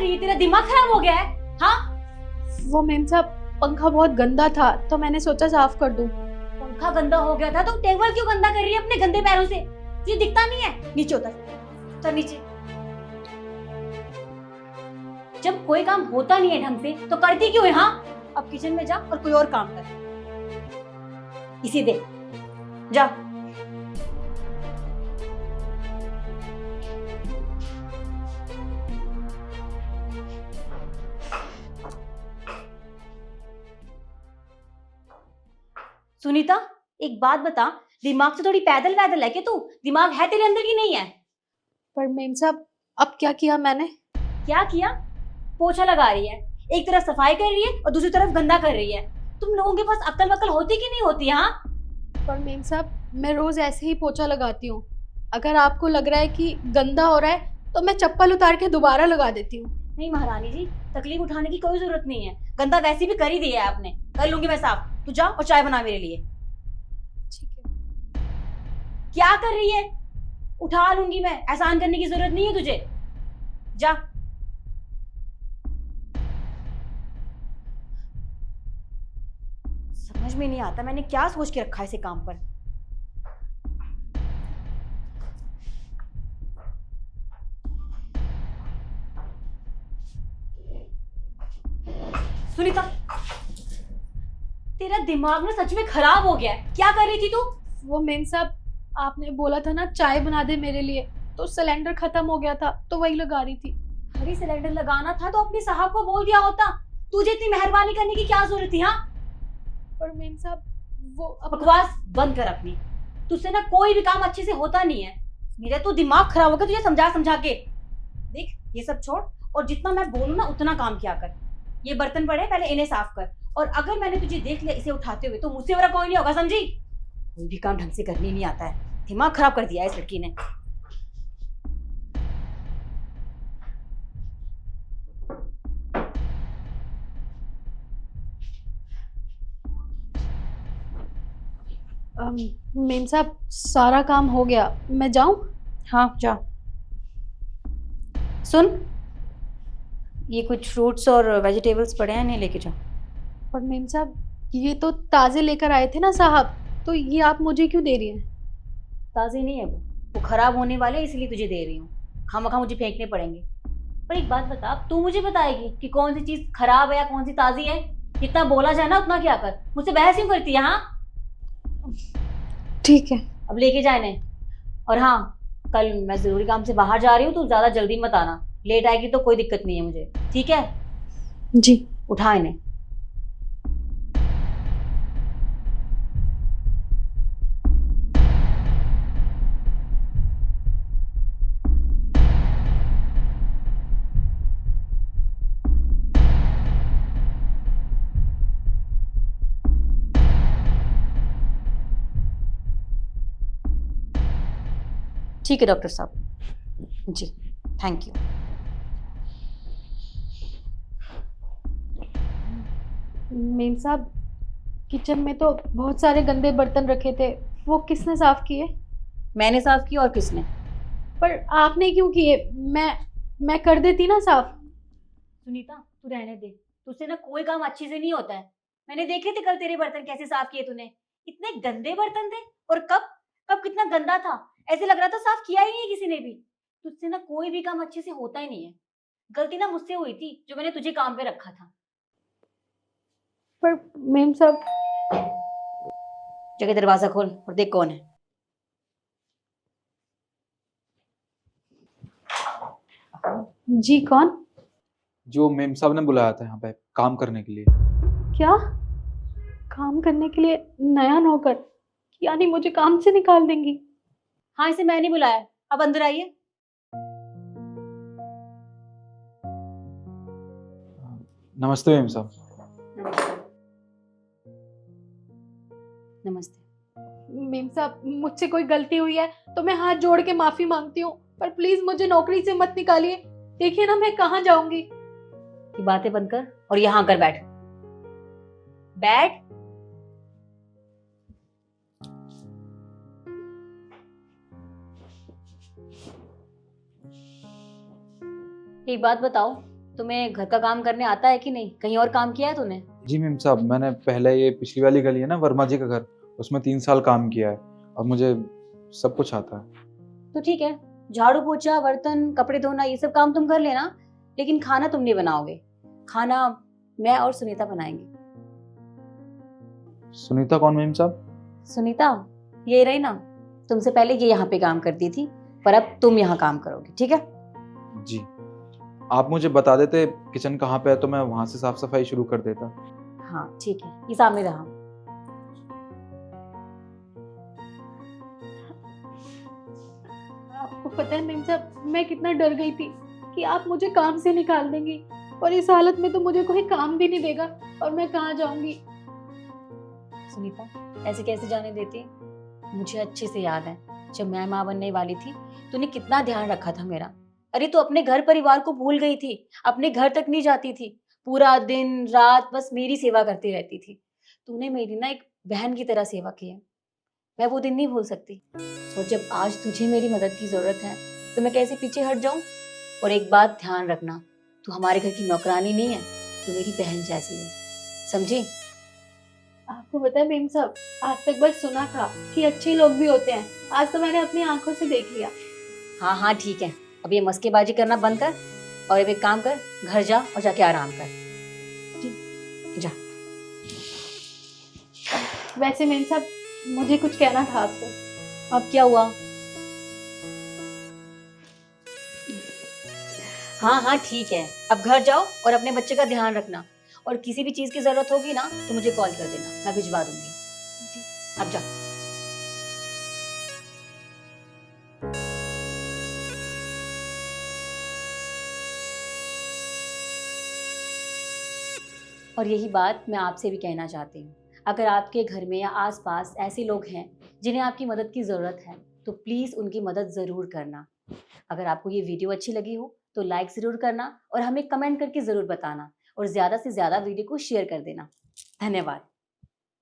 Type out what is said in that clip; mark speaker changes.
Speaker 1: रही है? तेरा दिमाग खराब हो गया है? हाँ,
Speaker 2: वो मेम साहब पंखा बहुत गंदा था तो मैंने सोचा साफ कर दूं।
Speaker 1: पंखा गंदा हो गया था तो टेबल क्यों गंदा कर रही है अपने गंदे पैरों से? तुझे दिखता नहीं है? नीचे उतर, उतर नीचे। जब कोई काम होता नहीं है ढंग से तो करती क्यों है? हाँ, अब किचन में जा और कोई और काम कर। इसी दे, जा। सुनीता, एक बात बता, दिमाग से थोड़ी पैदल पैदल है क्या तू? दिमाग है तेरे अंदर की नहीं है?
Speaker 2: पर मेम साहब अब क्या किया मैंने?
Speaker 1: क्या किया? पोछा लगा रही है, एक तरफ सफाई कर रही है और दूसरी तरफ गंदा कर रही है। तुम लोगों के पास अक्ल वक्ल होती कि नहीं होती? हाँ,
Speaker 2: पर मेम साहब मैं रोज ऐसे ही पोछा लगाती हूँ। अगर आपको लग रहा है कि गंदा हो रहा है तो मैं चप्पल उतार के दोबारा लगा देती हूँ।
Speaker 1: नहीं महारानी जी, तकलीफ उठाने की कोई जरूरत नहीं है। गंदा वैसे भी कर ही दिया है आपने, कर लूंगी मैं साफ। तू जा और चाय बना मेरे लिए।
Speaker 2: ठीक है।
Speaker 1: क्या कर रही है? उठा लूंगी मैं, एहसान करने की जरूरत नहीं है तुझे। जा। समझ में नहीं आता मैंने क्या सोच के रखा है इसे काम पर। सुनीता, तेरा दिमाग ना सच में खराब हो गया है। क्या कर रही थी तू?
Speaker 2: वो मेम साहब आपने बोला था ना चाय बना दे मेरे लिए, तो सिलेंडर खत्म हो गया था तो वही लगा रही थी।
Speaker 1: अरे सिलेंडर लगाना था तो अपने साहब को बोल दिया होता। तुझे इतनी मेहरबानी करने की क्या जरूरत थी? हाँ,
Speaker 2: पर मेम साहब वो
Speaker 1: बकवास बंद कर अपनी। तुझसे ना कोई भी काम अच्छे से होता नहीं है। मेरा तो दिमाग खराब हो गया तुझे समझा समझा के। देख, ये सब छोड़ और जितना मैं बोलूं ना उतना काम किया कर। ये बर्तन पड़े, पहले इन्हें साफ कर। और अगर मैंने तुझे देख लिया इसे उठाते हुए तो मुझसे बड़ा कोई नहीं होगा, समझी? कोई भी काम ढंग से करने नहीं आता है। दिमाग खराब कर दिया है इस लड़की ने।
Speaker 2: मेम साहब सारा काम हो गया, मैं जाऊं?
Speaker 1: हाँ, जा। सुन, ये कुछ फ्रूट्स और वेजिटेबल्स पड़े हैं, नहीं लेके जा।
Speaker 2: पर मेम साहब ये तो ताजे लेकर आए थे ना साहब, तो ये आप मुझे क्यों दे रही हैं?
Speaker 1: ताज़े नहीं है वो खराब होने वाले हैं, इसलिए तुझे दे रही हूँ। खामखा मुझे फेंकने पड़ेंगे। पर एक बात बता, अब तू मुझे बताएगी कि कौन सी चीज खराब है या कौन सी ताज़ी है? जितना बोला जाए ना उतना क्या कर। मुझसे बहस क्यों करती है? हाँ,
Speaker 2: ठीक है।
Speaker 1: अब लेके जा इन्हें। और हाँ, कल मैं जरूरी काम से बाहर जा रही हूँ, तू ज्यादा जल्दी मत आना। लेट आएगी तो कोई दिक्कत नहीं है मुझे, ठीक है?
Speaker 2: जी।
Speaker 1: उठा इन्हें। ठीक है डॉक्टर साहब जी, थैंक यू।
Speaker 2: मेम साहब किचन में तो बहुत सारे गंदे बर्तन रखे थे, वो किसने साफ किए?
Speaker 1: मैंने साफ किया और किसने?
Speaker 2: पर आपने क्यों किए? मैं कर देती ना साफ।
Speaker 1: सुनीता, तू रहने दे। तुझसे ना कोई काम अच्छे से नहीं होता है। मैंने देखे थे कल तेरे बर्तन कैसे साफ किए तूने। इतने गंदे बर्तन थे। और कब कब कितना गंदा था। ऐसे लग रहा था साफ किया ही नहीं किसी ने भी। तुझसे ना कोई भी काम अच्छे से होता ही नहीं है। गलती ना मुझसे हुई थी जो मैंने तुझे काम पे रखा था।
Speaker 2: पर मेम साहब
Speaker 1: जगह दरवाजा खोल और देख कौन है।
Speaker 2: जी कौन?
Speaker 3: जो मेम साहब ने बुलाया था यहाँ पे काम करने के लिए।
Speaker 2: क्या काम करने के लिए? नया नौकर? यानी मुझे काम से निकाल देंगी?
Speaker 1: हाँ, इसे मैं नहीं बुलाया। अब अंदर आइए।
Speaker 3: नमस्ते मेम साहब।
Speaker 1: नमस्ते। नमस्ते।
Speaker 2: मेम साहब मुझसे कोई गलती हुई है तो मैं हाथ जोड़ के माफी मांगती हूँ, पर प्लीज मुझे नौकरी से मत निकालिए। देखिए ना मैं कहाँ जाऊंगी।
Speaker 1: ये बातें बंद कर और यहाँ आकर बैठ। बैठ। एक बात बताओ, तुम्हें घर का काम करने आता है कि नहीं? कहीं और काम किया है तूने?
Speaker 3: जी मेम साहब, मैंने पहले ये पिछली वाली गली है ना वर्मा जी का घर, उसमें 3 साल काम किया है और मुझे सब कुछ आता है।
Speaker 1: तो ठीक है, झाड़ू पोछा, बर्तन, कपड़े धोना, ये सब काम तुम कर लेना, लेकिन खाना तुम नहीं बनाओगे। खाना मैं और सुनीता बनाएंगे।
Speaker 3: सुनीता कौन मेम साहब?
Speaker 1: सुनीता ये रही ना, तुमसे पहले ये यहाँ पे काम करती थी, पर अब तुम यहाँ काम करोगे, ठीक है?
Speaker 3: जी, आप मुझे बता देते किचन कहाँ पे है तो मैं वहां से साफ सफाई शुरू कर देता।
Speaker 1: हाँ ठीक है, ये सामने रहा।
Speaker 2: आपको पता है मेम साहब, मैं कितना डर गई थी कि आप मुझे काम से निकाल देंगी, और इस हालत में तो मुझे कोई काम भी नहीं देगा और मैं कहाँ जाऊंगी।
Speaker 1: सुनीता ऐसे कैसे जाने देती? मुझे अच्छे से याद है, जब मैं माँ बनने वाली थी तूने कितना ध्यान रखा था मेरा। अरे तू अपने घर परिवार को भूल गई थी, अपने घर तक नहीं जाती थी, पूरा दिन रात बस मेरी सेवा करती रहती थी। तूने मेरी ना एक बहन की तरह सेवा की है, मैं वो दिन नहीं भूल सकती। और जब आज तुझे मेरी मदद की जरूरत है तो मैं कैसे पीछे हट जाऊं? और एक बात ध्यान रखना, तू हमारे घर की नौकरानी नहीं है, तू मेरी बहन जैसी है, समझी?
Speaker 2: आपको पता है मेम साहब, आज तक बस सुना था कि अच्छे लोग भी होते हैं, आज तो मैंने अपनी आंखों से देख लिया।
Speaker 1: हाँ हाँ ठीक है, अब ये मस्केबाजी करना बंद कर और अब एक काम कर, घर जा और जाके आराम कर। जी जा।
Speaker 2: वैसे मेम साहब, मुझे कुछ कहना था आपको।
Speaker 1: अब क्या हुआ? हाँ हाँ ठीक है, अब घर जाओ और अपने बच्चे का ध्यान रखना, और किसी भी चीज की जरूरत होगी ना तो मुझे कॉल कर देना, मैं भिजवा दूंगी। जी अब जा। और यही बात मैं आपसे भी कहना चाहती हूँ, अगर आपके घर में या आसपास ऐसे लोग हैं जिन्हें आपकी मदद की ज़रूरत है तो प्लीज़ उनकी मदद ज़रूर करना। अगर आपको ये वीडियो अच्छी लगी हो तो लाइक ज़रूर करना और हमें कमेंट करके ज़रूर बताना, और ज़्यादा से ज़्यादा वीडियो को शेयर कर देना। धन्यवाद।